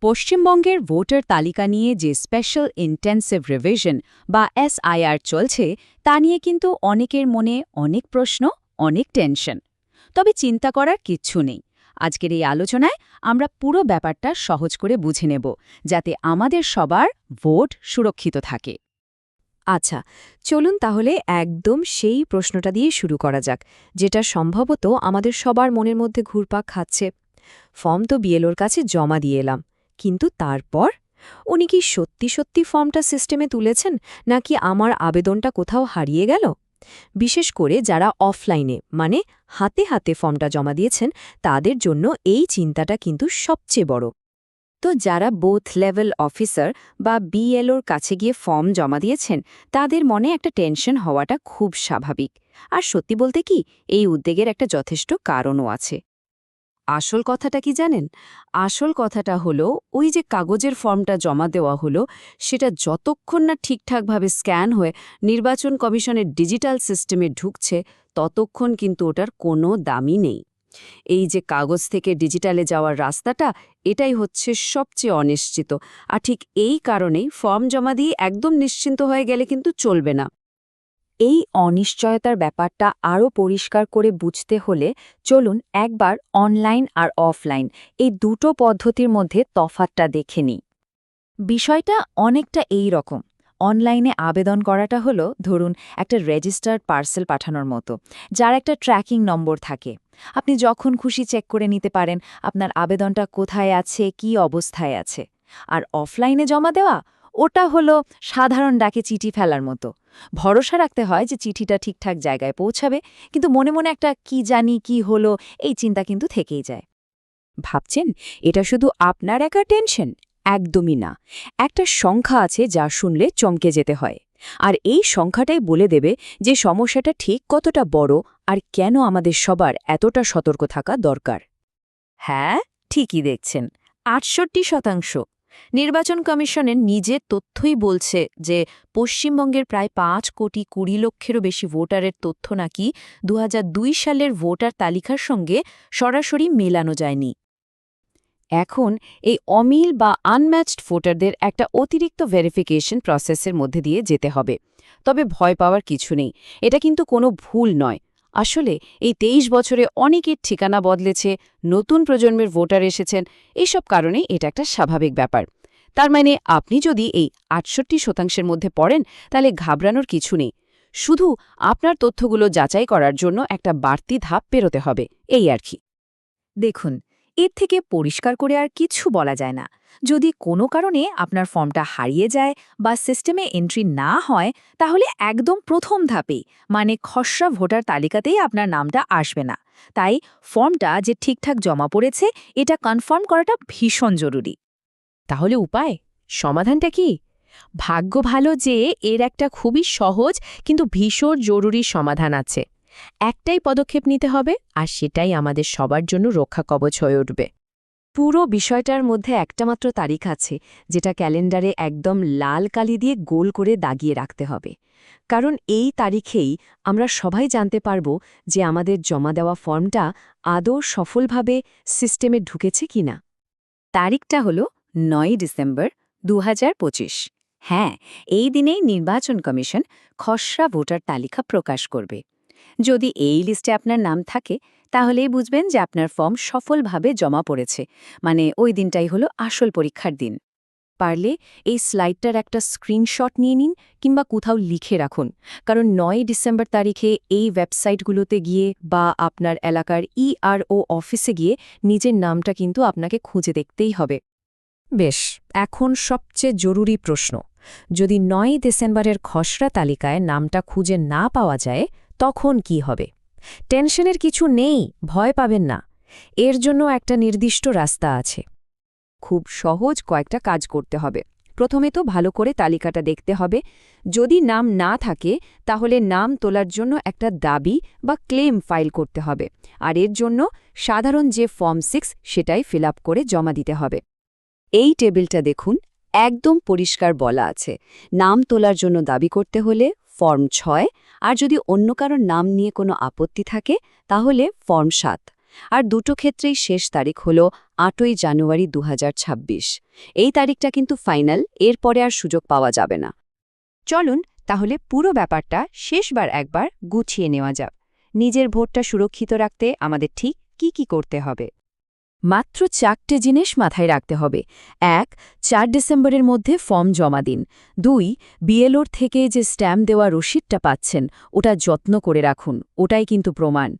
পশ্চিমবঙ্গের ভোটার তালিকা নিয়ে যে স্পেশাল ইন্টেন্সিভ রিভিশন বা এসআইআর চলছে তা নিয়ে কিন্তু অনেকের মনে অনেক প্রশ্ন, অনেক টেনশন। তবে চিন্তা করার কিচ্ছু নেই। আজকের এই আলোচনায় আমরা পুরো ব্যাপারটা সহজ করে বুঝে নেব, যাতে আমাদের সবার ভোট সুরক্ষিত থাকে। আচ্ছা, চলুন তাহলে একদম সেই প্রশ্নটা দিয়ে শুরু করা যাক, যেটা সম্ভবত আমাদের সবার মনের মধ্যে ঘুরপাক খাচ্ছে। ফর্ম তো বিএলওর কাছে জমা দিয়ে এলাম, কিন্তু তারপর উনি কি সত্যি সত্যি ফর্মটা সিস্টেমে তুলেছেন, নাকি আমার আবেদনটা কোথাও হারিয়ে গেল? বিশেষ করে যারা অফলাইনে মানে হাতে হাতে ফর্মটা জমা দিয়েছেন, তাদের জন্য এই চিন্তাটা কিন্তু সবচেয়ে বড়। তো যারা বুথ লেভেল অফিসার বা বিএলওর কাছে গিয়ে ফর্ম জমা দিয়েছেন, তাদের মনে একটা টেনশন হওয়াটা খুব স্বাভাবিক। আর সত্যি বলতে কি, এই উদ্বেগের একটা যথেষ্ট কারণও আছে। আসল কথাটা কি জানেন? আসল কথাটা হলো, ওই যে কাগজের ফর্মটা জমা দেওয়া হলো, সেটা যতক্ষণ না ঠিকঠাকভাবে স্ক্যান হয়ে নির্বাচন কমিশনের ডিজিটাল সিস্টেমে ঢুকছে, ততক্ষণ কিন্তু ওটার কোনো দামই নেই। এই যে কাগজ থেকে ডিজিটালে যাওয়ার রাস্তাটা, এটাই হচ্ছে সবচেয়ে অনিশ্চিত। আর ঠিক এই কারণেই ফর্ম জমা দিয়ে একদম নিশ্চিন্ত হয়ে গেলে কিন্তু চলবে না। এই অনিশ্চয়তার ব্যাপারটা আরও পরিষ্কার করে বুঝতে হলে চলুন একবার অনলাইন আর অফলাইন এই দুটো পদ্ধতির মধ্যে তফাৎটা দেখে নিই। বিষয়টা অনেকটা এই রকম। অনলাইনে আবেদন করাটা হলো, ধরুন, একটা রেজিস্টার্ড পার্সেল পাঠানোর মতো, যার একটা ট্র্যাকিং নম্বর থাকে। আপনি যখন খুশি চেক করে নিতে পারেন আপনার আবেদনটা কোথায় আছে, কি অবস্থায় আছে। আর অফলাইনে জমা দেওয়া, ওটা হলো সাধারণ ডাকে চিঠি ফেলার মতো। ভরসা রাখতে হয় যে চিঠিটা ঠিকঠাক জায়গায় পৌঁছাবে, কিন্তু মনে মনে একটা কি জানি কি হলো, এই চিন্তা কিন্তু থেকেই যায়। ভাবছেন এটা শুধু আপনার একা টেনশন? একদমই না। একটা সংখ্যা আছে যা শুনলে চমকে যেতে হয়। আর এই সংখ্যাটাই বলে দেবে যে সমস্যাটা ঠিক কতটা বড় আর কেন আমাদের সবার এতটা সতর্ক থাকা দরকার। হ্যাঁ, ঠিকই দেখছেন, ৬৮%। নির্বাচন কমিশনের নিজের তথ্যই বলছে যে পশ্চিমবঙ্গের প্রায় ৫,২০,০০,০০০-এরও বেশি ভোটারের তথ্য নাকি ২০০২ সালের ভোটার তালিকার সঙ্গে সরাসরি মেলানো যায়নি। এখন এই অমিল বা আনম্যাচড ভোটারদের একটা অতিরিক্ত ভেরিফিকেশন প্রসেসের মধ্যে দিয়ে যেতে হবে। তবে ভয় পাওয়ার কিছু নেই, এটা কিন্তু কোনো ভুল নয়। আসলে এই ২৩ বছরে অনেকের ঠিকানা বদলেছে, নতুন প্রজন্মের ভোটার এসেছেন, এইসব কারণে এটা একটা স্বাভাবিক ব্যাপার। তার মানে আপনি যদি এই ৬৮% মধ্যে পড়েন, তাহলে ঘাবড়ানোর কিছু নেই। শুধু আপনার তথ্যগুলো যাচাই করার জন্য একটা বাড়তি ধাপ পেরোতে হবে, এই আর কি। দেখুন, এর থেকে পরিষ্কার করে আর কিছু বলা যায় না। যদি কোনো কারণে আপনার ফর্মটা হারিয়ে যায় বা সিস্টেমে এন্ট্রি না হয়, তাহলে একদম প্রথম ধাপেই মানে খসড়া ভোটার তালিকাতেই আপনার নামটা আসবে না। তাই ফর্মটা যে ঠিকঠাক জমা পড়েছে, এটা কনফার্ম করাটা ভীষণ জরুরি। তাহলে উপায়, সমাধানটা কি? ভাগ্য ভালো যে এর একটা খুবই সহজ কিন্তু ভীষণ জরুরি সমাধান আছে। একটাই পদক্ষেপ নিতে হবে, আর সেটাই আমাদের সবার জন্য রক্ষা কবচ হয়ে উঠবে। পুরো বিষয়টার মধ্যে একটা মাত্র তারিখ আছে, যেটা ক্যালেন্ডারে একদম লাল কালি দিয়ে গোল করে দাগিয়ে রাখতে হবে। কারণ এই তারিখেই আমরা সবাই জানতে পারব যে আমাদের জমা দেওয়া ফর্মটা আদৌ সফলভাবে সিস্টেমে ঢুকেছে কিনা। তারিখটা হল ৯ ডিসেম্বর ২০২৫। হ্যাঁ, এই দিনেই নির্বাচন কমিশন খসড়া ভোটার তালিকা প্রকাশ করবে। যদি এই লিস্টে আপনার নাম থাকে, তাহলেই বুঝবেন যে আপনার ফর্ম সফলভাবে জমা পড়েছে, মানে ওই দিনটাই হলো আসল পরীক্ষার দিন। পারলে এই স্লাইডটার একটা স্ক্রিনশট নিয়ে নিন কিংবা কোথাও লিখে রাখুন, কারণ ৯ ডিসেম্বর তারিখে এই ওয়েবসাইটগুলোতে গিয়ে বা আপনার এলাকার ইআরও অফিসে গিয়ে নিজের নামটা কিন্তু আপনাকে খুঁজে দেখতেই হবে। বেশ, এখন সবচেয়ে জরুরি প্রশ্ন, যদি ৯ ডিসেম্বরের খসড়া তালিকায় নামটা খুঁজে না পাওয়া যায়, তখন কি হবে? টেনশনের কিছু নেই, ভয় পাবেন না। এর জন্য একটা নির্দিষ্ট রাস্তা আছে। খুব সহজ কয়েকটা কাজ করতে হবে। প্রথমে তো ভালো করে তালিকাটা দেখতে হবে। যদি নাম না থাকে, তাহলে নাম তোলার জন্য একটা দাবি বা ক্লেম ফাইল করতে হবে। আর এর জন্য সাধারণ যে ফর্ম ৬ সেটাই ফিল আপ করে জমা দিতে হবে। এই টেবিলটা দেখুন, একদম পরিষ্কার বলা আছে, নাম তোলার জন্য দাবি করতে হলে ফর্ম ৬, আর যদি অন্য কারোর নাম নিয়ে কোনো আপত্তি থাকে, তাহলে ফর্ম ৭। আর দুটো ক্ষেত্রেই শেষ তারিখ হল ৮ই জানুয়ারি ২০২৬। এই তারিখটা কিন্তু ফাইনাল, এরপরে আর সুযোগ পাওয়া যাবে না। চলুন তাহলে পুরো ব্যাপারটা শেষবার একবার গুছিয়ে নেওয়া যাক। নিজের ভোটটা সুরক্ষিত রাখতে আমাদের ঠিক কি করতে হবে। মাত্র 4টে জিনিস মাথায় রাখতে হবে। ১. ৪ ডিসেম্বরের মধ্যে ফর্ম জমা দিন। ২. বিএলওর থেকে যে স্ট্যাম্প দেওয়া রসিদটা পাচ্ছেন ওটা যত্ন করে রাখুন, ওটাই কিন্তু প্রমাণ।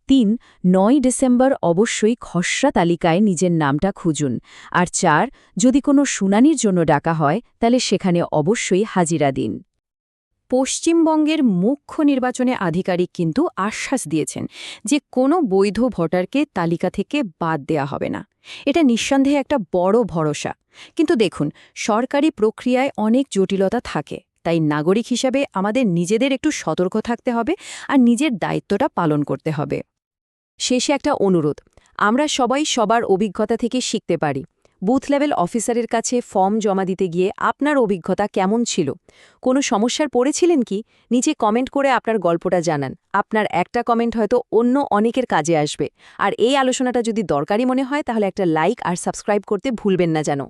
৩. ৯ ডিসেম্বর অবশ্যই খসড়া তালিকায় নিজের নামটা খুঁজুন। আর ৪. যদি কোনো শুনানির জন্য ডাকা হয় তাহলে সেখানে অবশ্যই হাজিরা দিন। পশ্চিমবঙ্গের মুখ্য নির্বাচনে আধিকারিক কিন্তু আশ্বাস দিয়েছেন যে কোনো বৈধ ভোটারকে তালিকা থেকে বাদ দেয়া হবে না। এটা নিঃসন্দেহে একটা বড় ভরসা। কিন্তু দেখুন, সরকারি প্রক্রিয়ায় অনেক জটিলতা থাকে, তাই নাগরিক হিসাবে আমাদের নিজেদের একটু সতর্ক থাকতে হবে আর নিজের দায়িত্বটা পালন করতে হবে। শেষে একটা অনুরোধ, আমরা সবাই সবার অভিজ্ঞতা থেকে শিখতে পারি। বুথ লেভেল অফিসারের কাছে ফর্ম জমা দিতে গিয়ে আপনার অভিজ্ঞতা কেমন ছিল? কোনো সমস্যার পড়েছিলেন কি? নিচে কমেন্ট করে আপনার গল্পটা জানান। আপনার একটা কমেন্ট হয়তো অন্য অনেকের কাজে আসবে। আর এই আলোচনাটা যদি দরকারি মনে হয় তাহলে একটা লাইক আর সাবস্ক্রাইব করতে ভুলবেন না যেন।